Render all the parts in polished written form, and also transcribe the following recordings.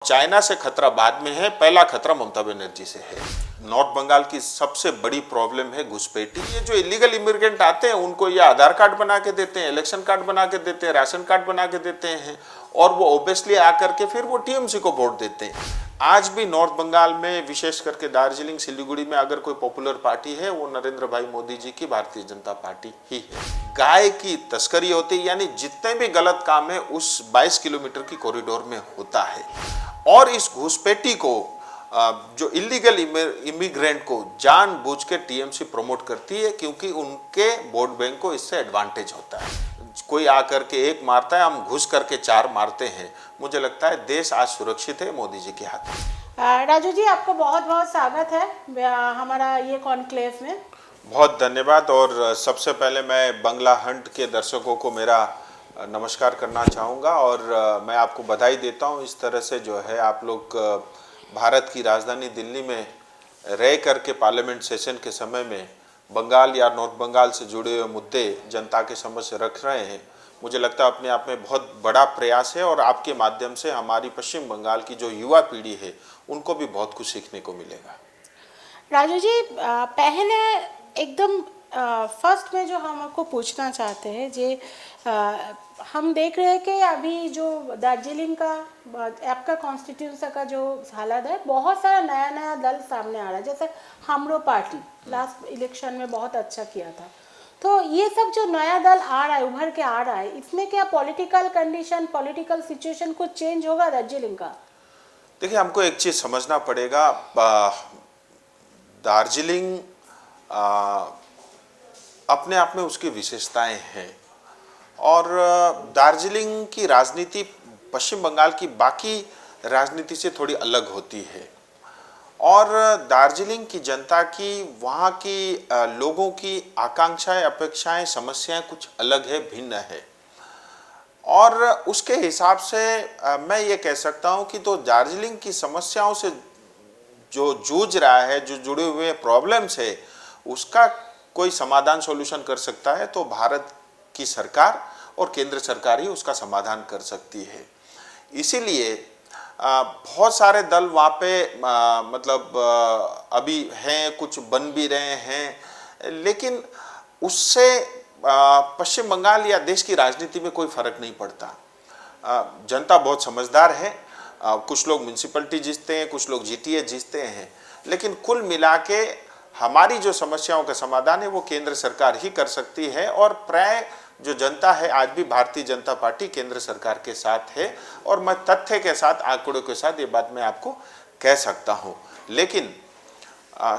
China से खतरा बाद में है, पहला खतरा ममता बनर्जी से है। नॉर्थ बंगाल की सबसे बड़ी प्रॉब्लम है घुसपैठी। ये जो इलीगल इमिग्रेंट आते हैं उनको ये आधार कार्ड बना के देते हैं, इलेक्शन कार्ड बना के देते हैं, राशन कार्ड बना के देते हैं और वो ओबियसली आकर के फिर वो टीएमसी को वोट देते हैं। आज भी नॉर्थ बंगाल में, विशेष करके दार्जिलिंग सिलीगुड़ी में अगर कोई पॉपुलर पार्टी है वो नरेंद्र भाई मोदी जी की भारतीय जनता पार्टी ही है। गाय की तस्करी होती है, यानी जितने भी गलत काम है उस 22 किलोमीटर की कॉरिडोर में होता है। और इस घुसपैठी को, जो इलीगल इमिग्रेंट को जानबूझ के टीएमसी प्रमोट करती है, क्योंकि उनके वोट बैंक को इससे एडवांटेज होता है। कोई आकर के एक मारता है, हम घुस करके 4 मारते हैं। मुझे लगता है देश आज सुरक्षित है मोदी जी के हाथ में। राजू जी, आपको बहुत बहुत स्वागत है हमारा ये कॉन्क्लेव में। बहुत धन्यवाद। और सबसे पहले मैं बंगला हंट के दर्शकों को मेरा नमस्कार करना चाहूँगा और मैं आपको बधाई देता हूँ। इस तरह से जो है आप लोग भारत की राजधानी दिल्ली में रह करके पार्लियामेंट सेशन के समय में बंगाल या नॉर्थ बंगाल से जुड़े हुए मुद्दे जनता के समक्ष रख रहे हैं। मुझे लगता है अपने आप में बहुत बड़ा प्रयास है और आपके माध्यम से हमारी पश्चिम बंगाल की जो युवा पीढ़ी है उनको भी बहुत कुछ सीखने को मिलेगा। राजू जी, पहले एकदम फर्स्ट में जो हम आपको पूछना चाहते हैं जे हम देख रहे हैं कि अभी जो दार्जिलिंग का आपका कॉन्स्टिट्यूंसी का जो हालत है, बहुत सारा नया नया दल सामने आ रहा है। जैसे हमरो पार्टी लास्ट इलेक्शन में बहुत अच्छा किया था। तो ये सब जो नया दल आ रहा है, उभर के आ रहा है, इसमें क्या पॉलिटिकल कंडीशन, पॉलिटिकल सिचुएशन कुछ चेंज होगा दार्जिलिंग का? देखिए, हमको एक चीज़ समझना पड़ेगा। दार्जिलिंग अपने आप में उसकी विशेषताएं हैं और दार्जिलिंग की राजनीति पश्चिम बंगाल की बाकी राजनीति से थोड़ी अलग होती है और दार्जिलिंग की जनता की, वहाँ की लोगों की आकांक्षाएं, अपेक्षाएं, समस्याएं कुछ अलग है, भिन्न है। और उसके हिसाब से मैं ये कह सकता हूँ कि तो दार्जिलिंग की समस्याओं से जो जूझ रहा है, जो जुड़े हुए प्रॉब्लम्स है, उसका कोई समाधान सॉल्यूशन कर सकता है तो भारत की सरकार और केंद्र सरकार ही उसका समाधान कर सकती है। इसीलिए बहुत सारे दल वहाँ पे अभी हैं, कुछ बन भी रहे हैं, लेकिन उससे पश्चिम बंगाल या देश की राजनीति में कोई फर्क नहीं पड़ता। जनता बहुत समझदार है। कुछ लोग म्यूनसिपैलिटी जीतते हैं, कुछ लोग जीटीए जीतते हैं, लेकिन कुल मिला के हमारी जो समस्याओं का समाधान है वो केंद्र सरकार ही कर सकती है। और प्राय जो जनता है आज भी भारतीय जनता पार्टी केंद्र सरकार के साथ है और मैं तथ्य के साथ, आंकड़ों के साथ ये बात मैं आपको कह सकता हूँ। लेकिन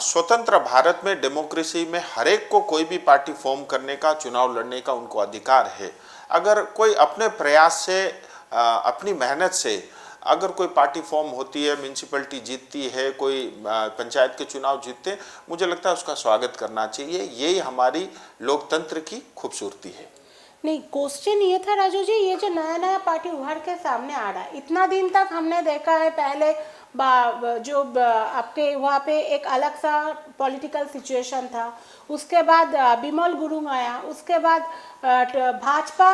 स्वतंत्र भारत में, डेमोक्रेसी में हर एक को कोई भी पार्टी फॉर्म करने का, चुनाव लड़ने का उनको अधिकार है। अगर कोई अपने प्रयास से, अपनी मेहनत से अगर कोई पार्टी फॉर्म होती है, म्यूनसिपैलिटी जीतती है, कोई पंचायत के चुनाव जीतते, मुझे लगता है उसका स्वागत करना चाहिए। यही हमारी लोकतंत्र की खूबसूरती है। नहीं, क्वेश्चन ये था राजू जी, ये जो नया नया पार्टी उभर के सामने आ रहा है, इतना दिन तक हमने देखा है पहले जो आपके वहाँ पे एक अलग सा पॉलिटिकल सिचुएशन था, उसके बाद बिमल गुरुंग आया, उसके बाद भाजपा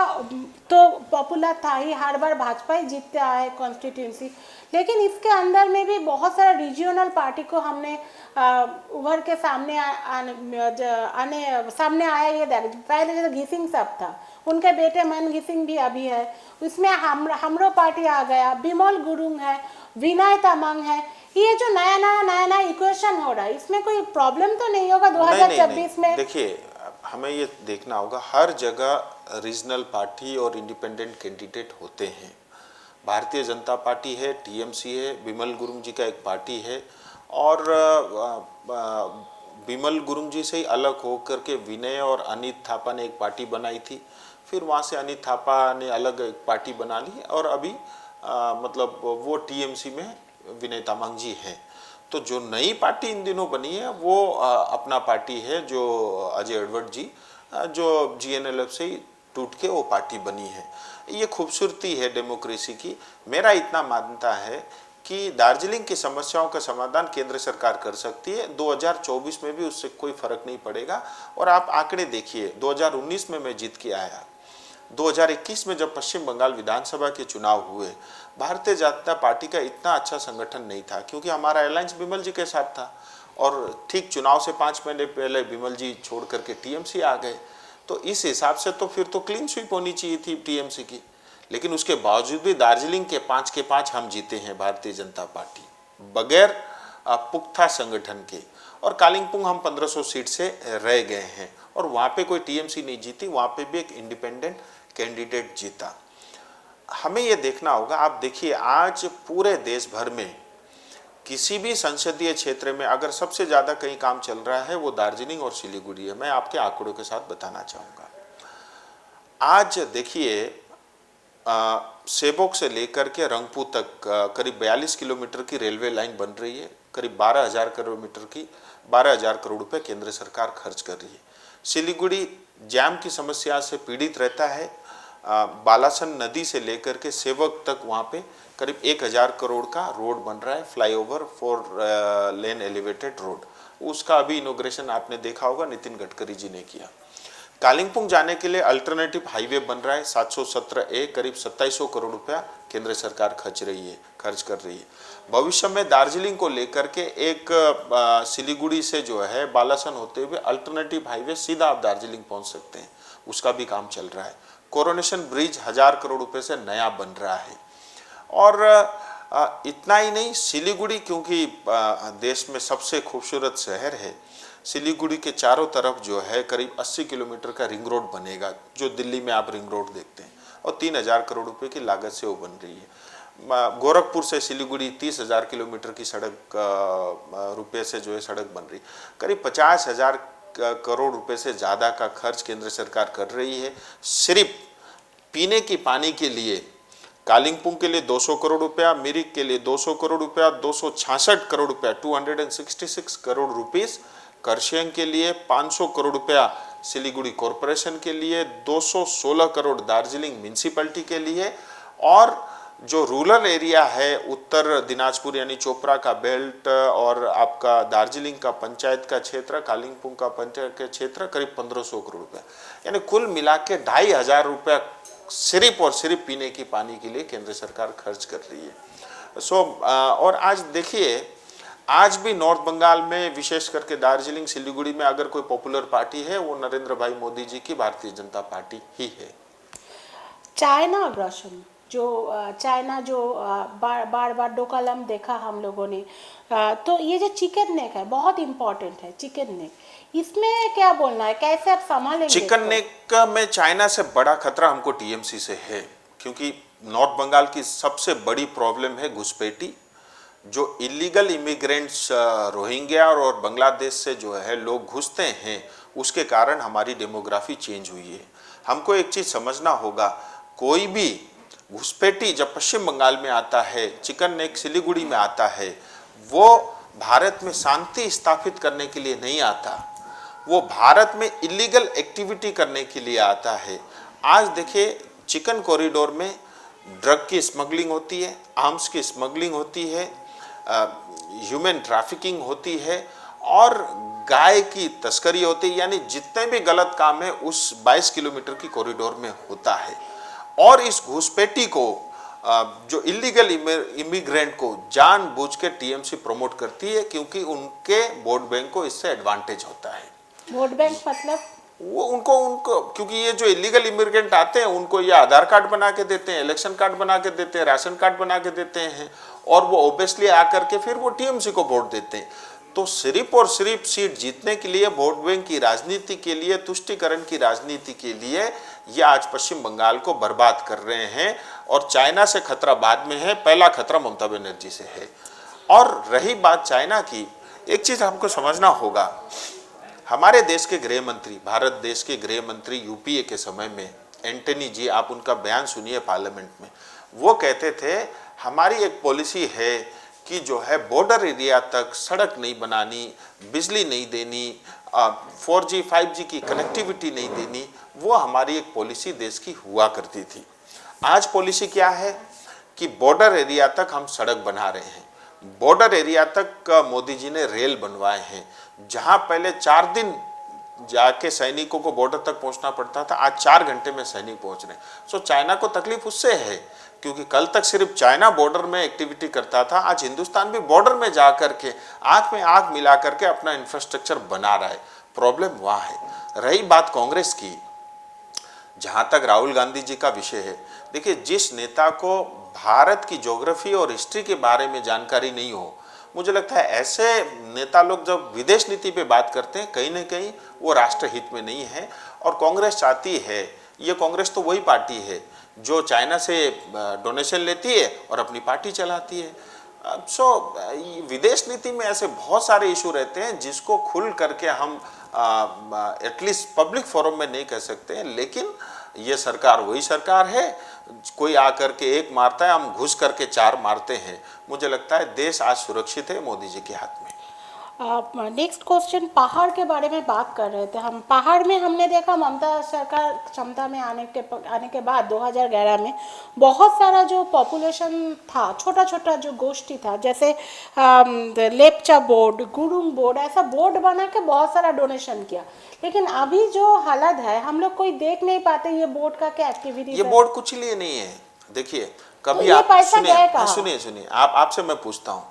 तो पॉपुलर था ही, हर बार भाजपा ही जीतते आया है कॉन्स्टिट्यूंसी। लेकिन इसके अंदर में भी बहुत सारा रीजनल पार्टी को हमने उभर के सामने सामने आया। ये देख, पहले जैसे घिसिंग सब था, उनके बेटे मन घिसिंग भी अभी है, उसमें हमरो पार्टी आ गया, बिमल गुरुंग है, विनय तामांग है। ये जो नया नया इक्वेशन हो रहा है, इसमें कोई प्रॉब्लम तो नहीं होगा 2026 में? देखिए, हमें ये देखना होगा, हर जगह रीजनल पार्टी और इंडिपेंडेंट कैंडिडेट होते हैं। भारतीय जनता पार्टी है, टीएमसी है, बिमल गुरुंग जी का एक पार्टी है और बिमल गुरुंग जी से ही अलग होकर के विनय और अनित थापा ने एक पार्टी बनाई थी। फिर वहाँ से अनित थापा ने अलग एक पार्टी बना ली और अभी वो टीएमसी में विनय तामांग जी हैं। तो जो नई पार्टी इन दिनों बनी है वो अपना पार्टी है, जो अजय एडवर्ड जी, जो जीएनएलएफ से ही टूट के वो पार्टी बनी है। ये खूबसूरती है डेमोक्रेसी की। मेरा इतना मानता है कि दार्जिलिंग की समस्याओं का समाधान केंद्र सरकार कर सकती है। 2024 में भी उससे कोई फर्क नहीं पड़ेगा। और आप आंकड़े देखिए, 2019 में मैं जीत के आया, 2021 में जब पश्चिम बंगाल विधानसभा के चुनाव हुए, भारतीय जनता पार्टी का इतना अच्छा संगठन नहीं था, क्योंकि हमारा अलायंस बिमल जी के साथ था और ठीक चुनाव से 5 महीने पहले बिमल जी छोड़ करके टीएमसी आ गए। तो इस हिसाब से तो फिर तो क्लीन स्वीप होनी चाहिए थी टीएमसी की, लेकिन उसके बावजूद भी दार्जिलिंग के 5 के 5 हम जीते हैं भारतीय जनता पार्टी, बगैर पुख्ता संगठन के। और कालिंगपुंग हम 1500 सीट से रह गए हैं और वहाँ पे कोई टीएमसी नहीं जीती, वहाँ पे भी एक इंडिपेंडेंट कैंडिडेट जीता। हमें ये देखना होगा, आप देखिए आज पूरे देश भर में किसी भी संसदीय क्षेत्र में अगर सबसे ज़्यादा कहीं काम चल रहा है वो दार्जिलिंग और सिलीगुड़ी है। मैं आपके आंकड़ों के साथ बताना चाहूँगा। आज देखिए सेबोक से लेकर के रंगपू तक करीब 42 किलोमीटर की रेलवे लाइन बन रही है, करीब 12,000 करोड़ रुपए केंद्र सरकार खर्च कर रही है। सिलीगुड़ी जैम की समस्या से पीड़ित रहता है, बालासन नदी से लेकर के सेवक तक वहाँ पे करीब 1,000 करोड़ का रोड बन रहा है, फ्लाईओवर 4 लेन एलिवेटेड रोड। उसका अभी इनोग्रेशन आपने देखा होगा, नितिन गडकरी जी ने किया। कालिंगपुंग जाने के लिए अल्टरनेटिव हाईवे बन रहा है 717A, करीब 2700 करोड़ रुपया केंद्र सरकार खर्च कर रही है। भविष्य में दार्जिलिंग को लेकर के एक सिलीगुड़ी से जो है बालासन होते हुए अल्टरनेटिव हाईवे सीधा आप दार्जिलिंग पहुंच सकते हैं, उसका भी काम चल रहा है। कोरोनेशन ब्रिज 1000 करोड़ रुपए से नया बन रहा है। और इतना ही नहीं, सिलीगुड़ी क्योंकि देश में सबसे खूबसूरत शहर है, सिलीगुड़ी के चारों तरफ जो है करीब 80 किलोमीटर का रिंग रोड बनेगा, जो दिल्ली में आप रिंग रोड देखते हैं, और 3000 करोड़ रुपए की लागत से वो बन रही है। गोरखपुर से सिलीगुड़ी 30,000 किलोमीटर की सड़क रुपए से जो है सड़क बन रही, करीब 50,000 करोड़ रुपए से ज़्यादा का खर्च केंद्र सरकार कर रही है सिर्फ पीने की पानी के लिए। कालिंगपुंग के लिए 200 करोड़ रुपया, मिरिक के लिए 200 करोड़ रुपया, 266 करोड़ रुपया 266 करोड़ रुपीस, करशियंग के लिए 500 करोड़ रुपया, सिलीगुड़ी कॉरपोरेशन के लिए 216 करोड़ दार्जिलिंग म्यूनिसिपैलिटी के लिए, और जो रूरल एरिया है उत्तर दिनाजपुर यानी चोपड़ा का बेल्ट और आपका दार्जिलिंग का पंचायत का क्षेत्र, कालिंगपुंग का पंचायत का क्षेत्र करीब 1500 करोड़ रुपया, यानी कुल मिला के 2500 रुपया सिर्फ और सिर्फ पीने की पानी के लिए केंद्र सरकार खर्च कर रही है। और आज देखिए, आज भी नॉर्थ बंगाल में विशेष करके दार्जिलिंग सिलीगुड़ी में अगर कोई पॉपुलर पार्टी है वो नरेंद्र भाई मोदी जी की भारतीय जनता पार्टी ही है। चाइना अग्रासन चाइना जो बार बार डोकलाम देखा हम लोगों ने, तो ये जो चिकन नेक है बहुत इम्पोर्टेंट है। चिकन नेक, इसमें क्या बोलना है, कैसे आप संभालेंगे? चिकन नेक में चाइना से बड़ा खतरा हमको टीएमसी से है, क्योंकि नॉर्थ बंगाल की सबसे बड़ी प्रॉब्लम है घुसपैठी। जो इलीगल इमिग्रेंट्स रोहिंग्या और बांग्लादेश से जो है लोग घुसते हैं, उसके कारण हमारी डेमोग्राफी चेंज हुई है। हमको एक चीज़ समझना होगा, कोई भी घुसपैठी जब पश्चिम बंगाल में आता है, चिकन नेक सिलीगुड़ी में आता है, वो भारत में शांति स्थापित करने के लिए नहीं आता, वो भारत में इलीगल एक्टिविटी करने के लिए आता है। आज देखिए, चिकन कॉरिडोर में ड्रग की स्मगलिंग होती है, आर्म्स की स्मगलिंग होती है, ह्यूमन ट्रैफिकिंग होती है और गाय की तस्करी होती है, यानी जितने भी गलत काम है उस 22 किलोमीटर की कॉरिडोर में होता है। और इस घुसपैठी को जो इलीगल इमिग्रेंट को जानबूझ के टीएमसी प्रमोट करती है, क्योंकि उनके वोट बैंक को इससे एडवांटेज होता है। वोट बैंक मतलब वो उनको क्योंकि ये जो इलीगल इमिग्रेंट आते हैं उनको ये आधार कार्ड बना के देते हैं, इलेक्शन कार्ड बना के देते हैं, राशन कार्ड बना के देते हैं, और वो ओबियसली आकर के फिर वो टीएमसी को वोट देते हैं। तो सिर्फ और सिर्फ सीट जीतने के लिए, वोट बैंक की राजनीति के लिए, तुष्टीकरण की राजनीति के लिए ये आज पश्चिम बंगाल को बर्बाद कर रहे हैं। और चाइना से खतरा बाद में है, पहला खतरा ममता बनर्जी से है। और रही बात चाइना की, एक चीज़ हमको समझना होगा, हमारे देश के गृह मंत्री, भारत देश के गृह मंत्री यूपीए के समय में एंटनी जी, आप उनका बयान सुनिए पार्लियामेंट में, वो कहते थे हमारी एक पॉलिसी है कि जो है बॉर्डर एरिया तक सड़क नहीं बनानी, बिजली नहीं देनी, 4G 5G की कनेक्टिविटी नहीं देनी, वो हमारी एक पॉलिसी देश की हुआ करती थी। आज पॉलिसी क्या है कि बॉर्डर एरिया तक हम सड़क बना रहे हैं, बॉर्डर एरिया तक मोदी जी ने रेल बनवाए हैं। जहां पहले 4 दिन जाके सैनिकों को बॉर्डर तक पहुंचना पड़ता था, आज 4 घंटे में सैनिक पहुंच रहे हैं। सो चाइना को तकलीफ उससे है, क्योंकि कल तक सिर्फ चाइना बॉर्डर में एक्टिविटी करता था, आज हिंदुस्तान भी बॉर्डर में जा करके आंख में आंख मिला करके अपना इंफ्रास्ट्रक्चर बना रहा है। प्रॉब्लम वहाँ है। रही बात कांग्रेस की, जहाँ तक राहुल गांधी जी का विषय है, देखिए जिस नेता को भारत की ज्योग्राफी और हिस्ट्री के बारे में जानकारी नहीं हो, मुझे लगता है ऐसे नेता लोग जब विदेश नीति पे बात करते हैं, कहीं ना कहीं वो राष्ट्र हित में नहीं है। और कांग्रेस चाहती है, ये कांग्रेस तो वही पार्टी है जो चाइना से डोनेशन लेती है और अपनी पार्टी चलाती है। विदेश नीति में ऐसे बहुत सारे इशू रहते हैं जिसको खुल करके हम एटलीस्ट पब्लिक फोरम में नहीं कह सकते हैं, लेकिन ये सरकार वही सरकार है, कोई आकर के एक मारता है, हम घुस करके 4 मारते हैं। मुझे लगता है देश आज सुरक्षित है मोदी जी के हाथ में। नेक्स्ट क्वेश्चन, पहाड़ के बारे में बात कर रहे थे हम। पहाड़ में हमने देखा ममता सरकार क्षमता में आने के बाद 2011 में बहुत सारा जो पॉपुलेशन था, छोटा छोटा जो गोष्ठी था, जैसे लेपचा बोर्ड, गुरुंग बोर्ड, ऐसा बोर्ड बना के बहुत सारा डोनेशन किया। लेकिन अभी जो हालत है, हम लोग कोई देख नहीं पाते ये बोर्ड का क्या एक्टिविटी। ये बोर्ड कुछ लिए नहीं है। देखिए कभी तो आप सुनिए, आपसे मैं पूछता हूँ,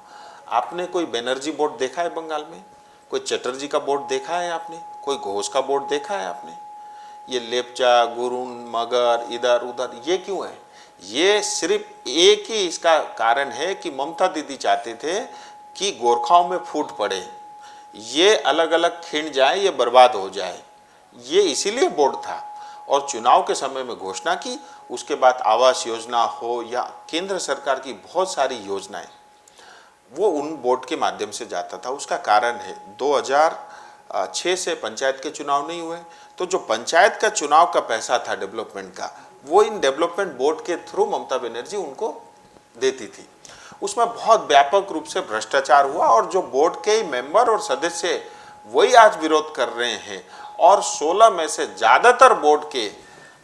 आपने कोई बैनर्जी बोर्ड देखा है बंगाल में? कोई चटर्जी का बोर्ड देखा है आपने? कोई घोष का बोर्ड देखा है आपने? ये लेपचा, गुरुंग, मगर, इधर उधर, ये क्यों है? ये सिर्फ एक ही इसका कारण है कि ममता दीदी चाहते थे कि गोरखाओं में फूट पड़े, ये अलग अलग खिंड जाए, ये बर्बाद हो जाए, ये इसीलिए बोर्ड था। और चुनाव के समय में घोषणा की, उसके बाद आवास योजना हो या केंद्र सरकार की बहुत सारी योजनाएं, वो उन बोर्ड के माध्यम से जाता था। उसका कारण है 2006 से पंचायत के चुनाव नहीं हुए, तो जो पंचायत का चुनाव का पैसा था डेवलपमेंट का, वो इन डेवलपमेंट बोर्ड के थ्रू ममता बनर्जी उनको देती थी। उसमें बहुत व्यापक रूप से भ्रष्टाचार हुआ और जो बोर्ड के ही मेंबर और सदस्य वही आज विरोध कर रहे हैं। और 16 में से ज़्यादातर बोर्ड के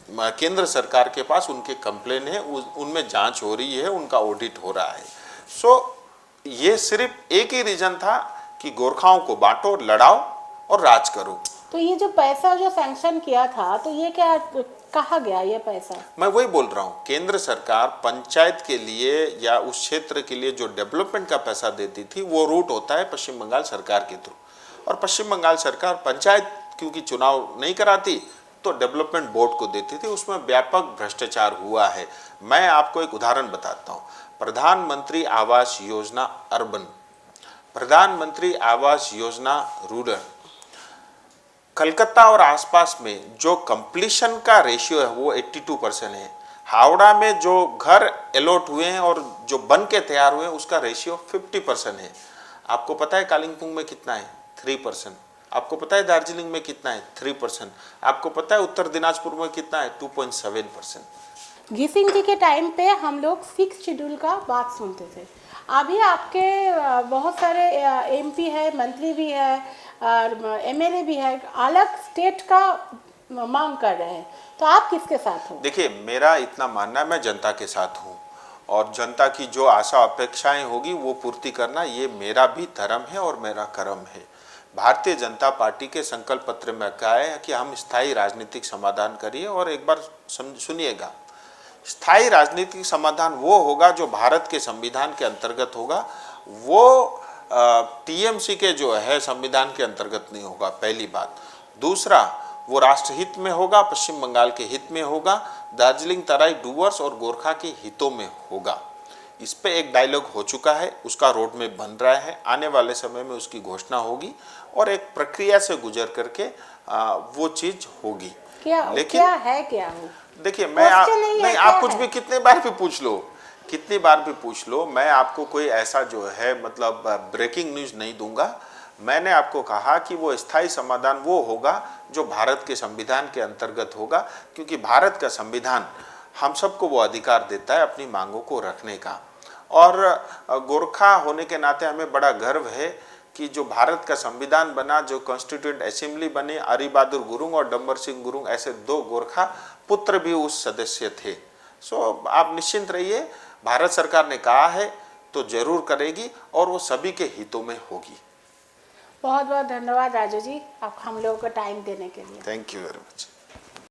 केंद्र सरकार के पास उनके कंप्लेन है, उनमें जांच हो रही है, उनका ऑडिट हो रहा है। ये सिर्फ एक ही रीजन था कि गोरखाओं को बांटो, लड़ाओ और राज करो। तो ये जो पैसा जो सैंक्शन किया था, तो ये क्या कहा गया ये पैसा? मैं वही बोल रहा हूँ, केंद्र सरकार पंचायत के लिए या उस क्षेत्र के लिए जो डेवलपमेंट का पैसा देती थी, वो रूट होता है पश्चिम बंगाल सरकार के थ्रू। और पश्चिम बंगाल सरकार पंचायत क्योंकि चुनाव नहीं कराती, तो डेवलपमेंट बोर्ड को देती थी। उसमें व्यापक भ्रष्टाचार हुआ है। मैं आपको एक उदाहरण बताता हूँ। प्रधानमंत्री आवास योजना अर्बन, प्रधानमंत्री आवास योजना रूरल, कलकत्ता और आसपास में जो कंप्लीशन का रेशियो है वो 82% है। हावड़ा में जो घर अलॉट हुए हैं और जो बन के तैयार हुए हैं उसका रेशियो 50% है। आपको पता है कालिम्पोंग में कितना है? 3%। आपको पता है दार्जिलिंग में कितना है? 3%। आपको पता है उत्तर दिनाजपुर में कितना है? 2.7%। घी सिंह जी के टाइम पे हम लोग 6 शेड्यूल का बात सुनते थे। अभी आपके बहुत सारे एमपी है, मंत्री भी है, एमएलए भी है, अलग स्टेट का मांग कर रहे हैं, तो आप किसके साथ हो? देखिए, मेरा इतना मानना है, मैं जनता के साथ हूँ और जनता की जो आशा अपेक्षाएं होगी वो पूर्ति करना, ये मेरा भी धर्म है और मेरा कर्म है। भारतीय जनता पार्टी के संकल्प पत्र में कहा है कि हम स्थायी राजनीतिक समाधान करिए। और एक बार सुनिएगा, स्थायी राजनीतिक समाधान वो होगा जो भारत के संविधान के अंतर्गत होगा, वो टीएमसी के जो है संविधान के अंतर्गत नहीं होगा, पहली बात। दूसरा, वो राष्ट्रहित में होगा, पश्चिम बंगाल के हित में होगा, दार्जिलिंग तराई डूवर्स और गोरखा के हितों में होगा। इस पे एक डायलॉग हो चुका है, उसका रोड मैप बन रहा है, आने वाले समय में उसकी घोषणा होगी और एक प्रक्रिया से गुजर करके वो चीज होगी। लेकिन क्या है, क्या हो? देखिए, नहीं, आप कुछ भी कितने बार भी पूछ लो, कितनी बार भी पूछ लो, मैं आपको कोई ऐसा जो है मतलब ब्रेकिंग न्यूज़ नहीं दूंगा। मैंने आपको कहा कि वो स्थायी समाधान वो होगा जो भारत के संविधान के अंतर्गत होगा, क्योंकि भारत का संविधान हम सबको वो अधिकार देता है अपनी मांगों को रखने का। और गोरखा होने के नाते हमें बड़ा गर्व है कि जो भारत का संविधान बना, जो कॉन्स्टिट्यूएंट असेंबली बनी, अरी बहादुर गुरुंग और डंबर सिंह गुरुंग ऐसे 2 गोरखा पुत्र भी उस सदस्य थे। आप निश्चिंत रहिए, भारत सरकार ने कहा है तो जरूर करेगी और वो सभी के हितों में होगी। बहुत बहुत धन्यवाद राजू जी, आप हम लोगों को टाइम देने के लिए। Thank you very much.